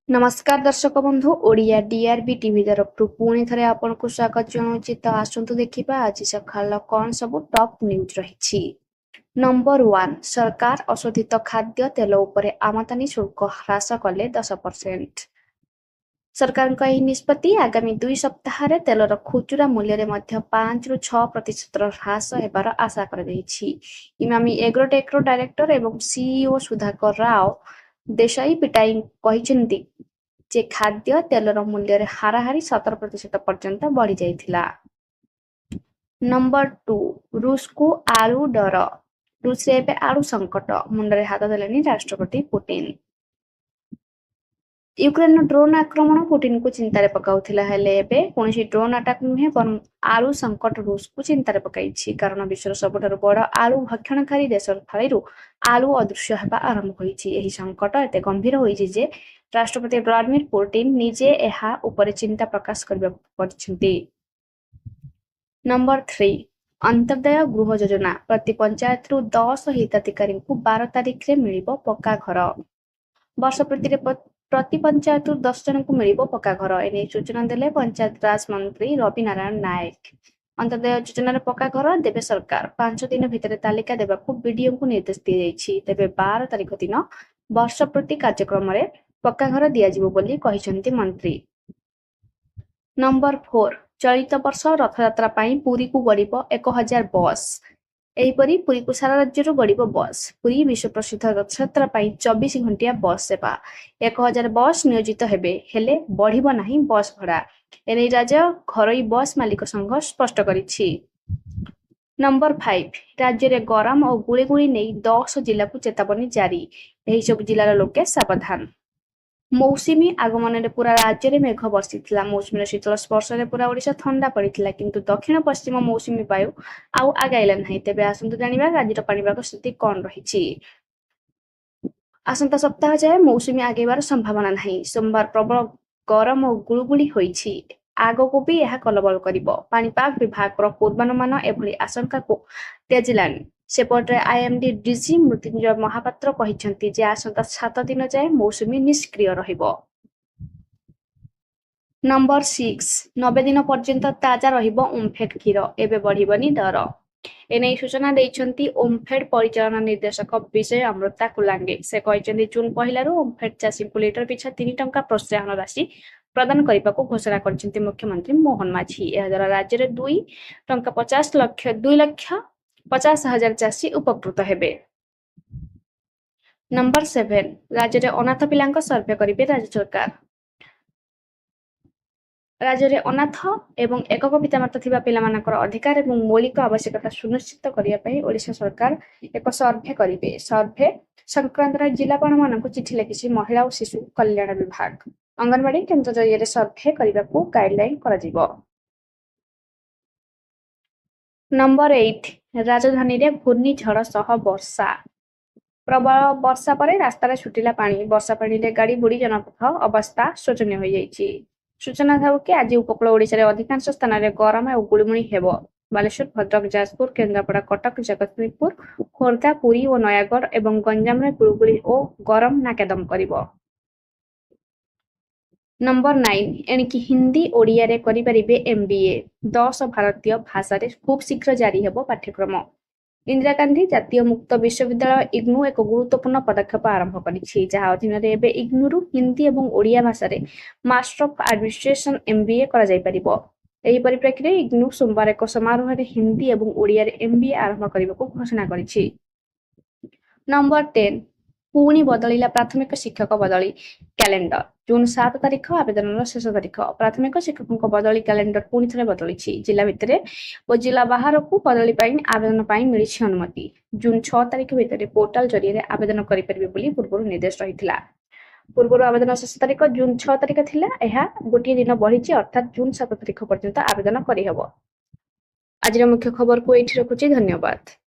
नमस्कार दर्शक बंधु ओडिया डीआरबी टीवी तरफ पुणी थे आपको स्वागत जनाऊँच। तो आसतु देखा आज सकाल कौन सब टॉप न्यूज रही। नंबर 1 सरकार अशोधित खाद्य तेल उपरे आमदानी शुल्क ह्रास कले 10%। सरकार निष्पत्ति आगामी 2 सप्ताह तेलर खुचुरा मूल्य 5 ରୁ 6% ह्रास होबार आशा कर इमामी एग्रोटेक्र डायरेक्टर एवं सीईओ सुधाकर राव देसाई पिटाई कहते जे खाद्य तेलर मूल्य हाराहारी 17% पर्यंत बढ़ी जाइथिला। नंबर 2 रूस को आलू डर। रूस रे आलू संकट मुंडरे हाथ देलेनी राष्ट्रपति पुतिन। यूक्रेन ड्रोन आक्रमण पुतिन को चिंतार पकाउथिला हेले एबे कोनोसी ड्रोन अटैक नुहे बरं आलू संकट रूस को चिंतार पकाइछि कारण विश्वर सबठारु बड़ आलू भक्षणकारी देश थाळीरु आलू अदृश्य हेबा आरंभ होइछि। एही संकट एते गंभीर होइछि जे राष्ट्रपति व्लादिमीर पुतिन निजे एहा उपरे चिंता प्रकाश करछन्ति। नंबर 3 अंत्योदय गृह योजना प्रति पंचायत रु 10 हिताधिकारी को 12 तारिख रे मिलिबो पक्का घर। वर्ष प्रति पंचायत 10 जन को मिलिबो पक्का घर एने सूचना देले पंचायत राज मंत्री रवि नारायण नायक। अंत्योदय योजनार पक्का घर देवे सरकार 5 दिन भितर तालिका देवाक बीडीओ को निर्देश दी जाइछि। तेबे 12 तारिख दिन वर्ष प्रति कार्यक्रम रे पक्का घर दियाजिबो बोली कहिसंती मंत्री। नंबर 4 चलित वर्ष रथयात्रा पाई पुरी को गड़िबो 1000 बस। एहीपरि पुरी को सारा राज्य गड़िबो बस। पुरी विश्व प्रसिद्ध रथयात्रा पाई 24 घंटिया बस सेवा 1000 बस नियोजित हेबे हेले बढ़िबो नाही बस भड़ा। एने राज्य घरोई बस मालिक संघ स्पष्ट करिछि। नंबर 5 राज्य रे गरम और गुळीगुळी नै 10 जिला को चेतावनी जारी। एही सब जिलार लोके सावधान। मौसुमी आगमन पूरा राज्य में मेघ बर्षिथिला। मौसुमी शीतल स्पर्श पूरा ओडिशा ठंडा पड़िथिला किंतु दक्षिण पश्चिम मौसुमी वायु आउ आगाइला नाही। तेबे आसंतु जानिबा राज्यर पाणीपाग स्थिति कौन रहिछि। आसंता सप्ताह जाए मौसुमी आगेबार संभावना नाही। सोमवार प्रबल गरम और गुळुगुळी होइछि। आगको भी यह कलबल करिबो। पाणीपाग विभाग पूर्वानुमान एभली आशंका को तेजिलानी। सेपटे आईएमडी डीजी मृत्युंजय महापात्र कहिसंती जे आसंता 7 दिन जाए मौसुमी निष्क्रिय रहिबो। नंबर 6 90 दिन पर्यंत ताजा रहिबो ओमफेड क्षीर एबे बढ़िबनी दर। एने सूचना देइछंती ओमफेड परिचालन निर्देशक विजय अमृता कुलांगे। से कहिसंती जून पहिलारु ओमफेड चासी को लिटर पिछा 3 टंका प्रोत्साहन राशि प्रदान करने घोषणा कर मुख्यमंत्री मोहन माझी। यह द्वारा राज्य में 2 टंका 2,50,000 चाषी उपकृत हेबे। नंबर 7 राज्य में अनाथ पिलांक सर्वे करिवे राज्य सरकार। राज्य में अनाथ एवं एकक पितामाता थिबा पिलामानकर अधिकार एवं मौलिक आवश्यकता सुनिश्चित करिया पई ओडिशा सरकार एक सर्वे करिवे। सर्वे संक्रांत जिलापाल मानक चिठी लिखिछि महिला और शिशु कल्याण विभाग। अंगनवाड़ी केन्द्र जरिए सर्वे करने को गाइडलाइन कर। नंबर 8 राजधानी रे घूर्णिझड़ सह वर्षा। प्रबल वर्षा पर रास्तार छुटिला पानी। वर्षा पानी रे गाड़ी बुड़ी जनपथ अवस्था शोचनीय हो जाइछि। सूचना थाउ कि आज उपकूल ओडिशा रे अधिकांश स्थान रे गरम और गुळमुळी हेबो। बालेश्वर भद्रक जाजपुर केन्द्रापड़ा कटक जगतसिंहपुर खोर्धा पुरी और नयागढ़ एवं गंजाम रे गुळगुळी और गरम नाकेदम करिवो। नंबर 9 एणिकी हिंदी ओडिया रे करि परिबे एमबीए। 10 भारतीय भाषा रे खूब शीघ्र जारी हेबो पाठ्यक्रम। इंदिरा गांधी जातीय मुक्त विश्वविद्यालय इग्नू एक गुरुत्वपूर्ण पदक्षेप आरंभ करिछि जहा अधीन रे एबे इग्नू रु हिंदी एवं ओडिया भाषा रे मास्टर ऑफ एडमिनिस्ट्रेशन एमबीए करा जाय परिबो। एही परिप्रेक्षी रे इग्नू सोमवार एक समारोह रे हिंदी एवं ओडिया रे एमबीए आरंभ करबाको घोषणा करिछि। नंबर 10 पुणी बदलिला प्राथमिक शिक्षक बदली कैलेंडर। जून 7 तारिख आवेदन शेष तारिख। प्राथमिक शिक्षकों बदली कैलेंडर पुणी थे बदली। जिला भितर और जिला बाहर को बदली आवेदन मिली अनुमति। जून 6 तारिख भितर पोर्टाल जरिए आवेदन करेंगे पूर्व निर्देश रही। पूर्व आवेदन शेष तारिख जून 6 तारिख थिला। यह गोटे दिन बढ़ी अर्थात जून 7 तारिख पर्यंत आवेदन करहब। आज मुख्य खबर को ये रखुच्छी। धन्यवाद।